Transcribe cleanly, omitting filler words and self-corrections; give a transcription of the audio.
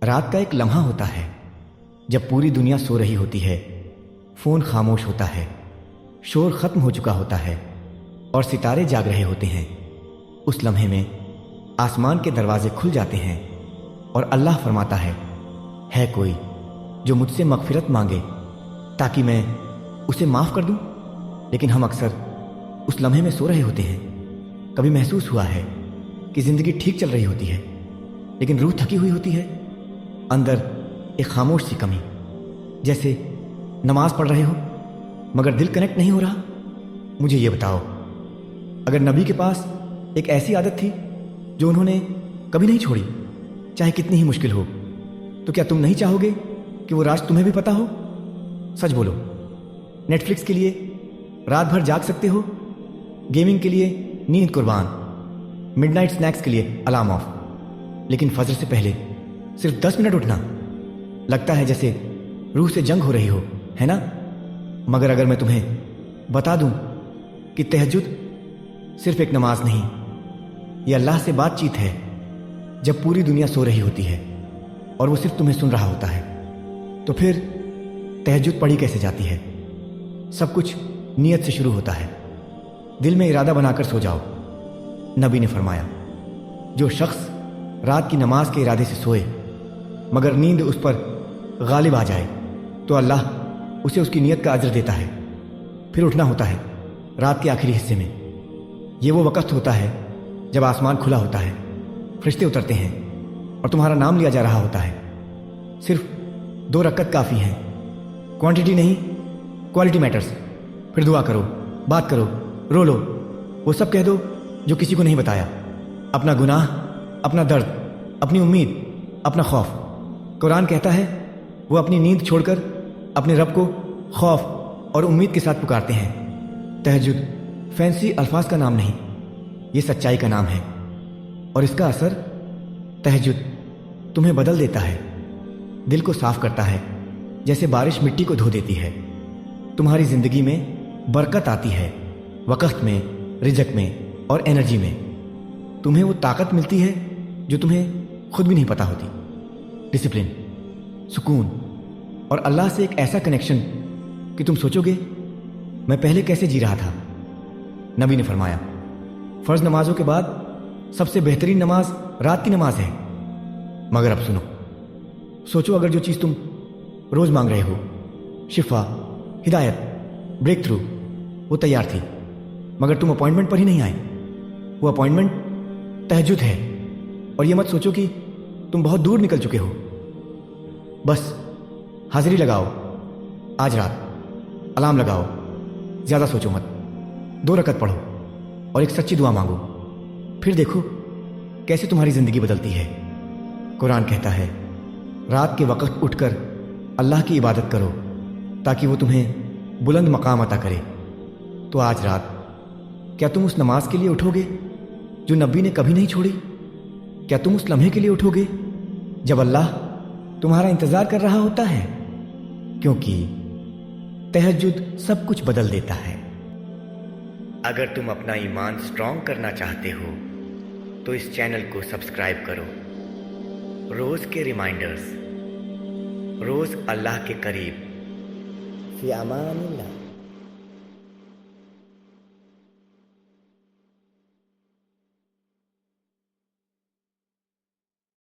رات کا ایک لمحہ ہوتا ہے جب پوری دنیا سو رہی ہوتی ہے، فون خاموش ہوتا ہے، شور ختم ہو چکا ہوتا ہے اور ستارے جاگ رہے ہوتے ہیں۔ اس لمحے میں آسمان کے دروازے کھل جاتے ہیں اور اللہ فرماتا ہے کوئی جو مجھ سے مغفرت مانگے تاکہ میں اسے معاف کر دوں؟ لیکن ہم اکثر اس لمحے میں سو رہے ہوتے ہیں۔ کبھی محسوس ہوا ہے کہ زندگی ٹھیک چل رہی ہوتی ہے لیکن روح تھکی ہوئی ہوتی ہے، اندر ایک خاموش سی کمی، جیسے نماز پڑھ رہے ہو مگر دل کنیکٹ نہیں ہو رہا؟ مجھے یہ بتاؤ، اگر نبی کے پاس ایک ایسی عادت تھی جو انہوں نے کبھی نہیں چھوڑی، چاہے کتنی ہی مشکل ہو، تو کیا تم نہیں چاہو گے کہ وہ راز تمہیں بھی پتہ ہو؟ سچ بولو، نیٹ فلکس کے لیے رات بھر جاگ سکتے ہو، گیمنگ کے لیے نیند قربان، مڈ نائٹ سنیکس کے لیے الارم آف، لیکن فجر سے پہلے صرف 10 منٹ اٹھنا لگتا ہے جیسے روح سے جنگ ہو رہی ہو، ہے نا؟ مگر اگر میں تمہیں بتا دوں کہ تہجد صرف ایک نماز نہیں، یہ اللہ سے بات چیت ہے جب پوری دنیا سو رہی ہوتی ہے اور وہ صرف تمہیں سن رہا ہوتا ہے، تو پھر تہجد پڑھی کیسے جاتی ہے؟ سب کچھ نیت سے شروع ہوتا ہے۔ دل میں ارادہ بنا کر سو جاؤ۔ نبی نے فرمایا، جو شخص رات کی نماز کے ارادے سے سوئے مگر نیند اس پر غالب آ جائے تو اللہ اسے اس کی نیت کا اجر دیتا ہے۔ پھر اٹھنا ہوتا ہے رات کے آخری حصے میں۔ یہ وہ وقت ہوتا ہے جب آسمان کھلا ہوتا ہے، فرشتے اترتے ہیں اور تمہارا نام لیا جا رہا ہوتا ہے۔ صرف 2 رکعت کافی ہیں، کوانٹٹی نہیں، کوالٹی میٹرز۔ پھر دعا کرو، بات کرو، رو لو، وہ سب کہہ دو جو کسی کو نہیں بتایا، اپنا گناہ، اپنا درد، اپنی امید، اپنا خوف۔ قرآن کہتا ہے وہ اپنی نیند چھوڑ کر اپنے رب کو خوف اور امید کے ساتھ پکارتے ہیں۔ تہجد فینسی الفاظ کا نام نہیں، یہ سچائی کا نام ہے، اور اس کا اثر تہجد تمہیں بدل دیتا ہے، دل کو صاف کرتا ہے جیسے بارش مٹی کو دھو دیتی ہے۔ تمہاری زندگی میں برکت آتی ہے، وقت میں، رزق میں اور انرجی میں۔ تمہیں وہ طاقت ملتی ہے جو تمہیں خود بھی نہیں پتا ہوتی۔ ڈسپلن، سکون اور اللہ سے ایک ایسا کنیکشن کہ تم سوچو گے میں پہلے کیسے جی رہا تھا۔ نبی نے فرمایا، فرض نمازوں کے بعد سب سے بہترین نماز رات کی نماز ہے۔ مگر اب سنو، سوچو اگر جو چیز تم روز مانگ رہے ہو، شفا، ہدایت، بریک تھرو، وہ تیار تھی مگر تم اپوائنٹمنٹ پر ہی نہیں آئے۔ وہ اپوائنٹمنٹ تہجد ہے، اور یہ مت سوچو کہ تم بہت دور نکل چکے ہو۔ بس حاضری لگاؤ، آج رات الارم لگاؤ، زیادہ سوچو مت، 2 رکعت پڑھو اور ایک سچی دعا مانگو، پھر دیکھو کیسے تمہاری زندگی بدلتی ہے۔ قرآن کہتا ہے رات کے وقت اٹھ کر اللہ کی عبادت کرو تاکہ وہ تمہیں بلند مقام عطا کرے۔ تو آج رات کیا تم اس نماز کے لیے اٹھو گے جو نبی نے کبھی نہیں چھوڑی؟ کیا تم اس لمحے کے لیے اٹھو گے جب اللہ تمہارا انتظار کر رہا ہوتا ہے؟ کیونکہ تہجد سب کچھ بدل دیتا ہے۔ اگر تم اپنا ایمان سٹرونگ کرنا چاہتے ہو تو اس چینل کو سبسکرائب کرو۔ روز کے ریمائنڈرز، روز اللہ کے قریب۔ فی امان اللہ۔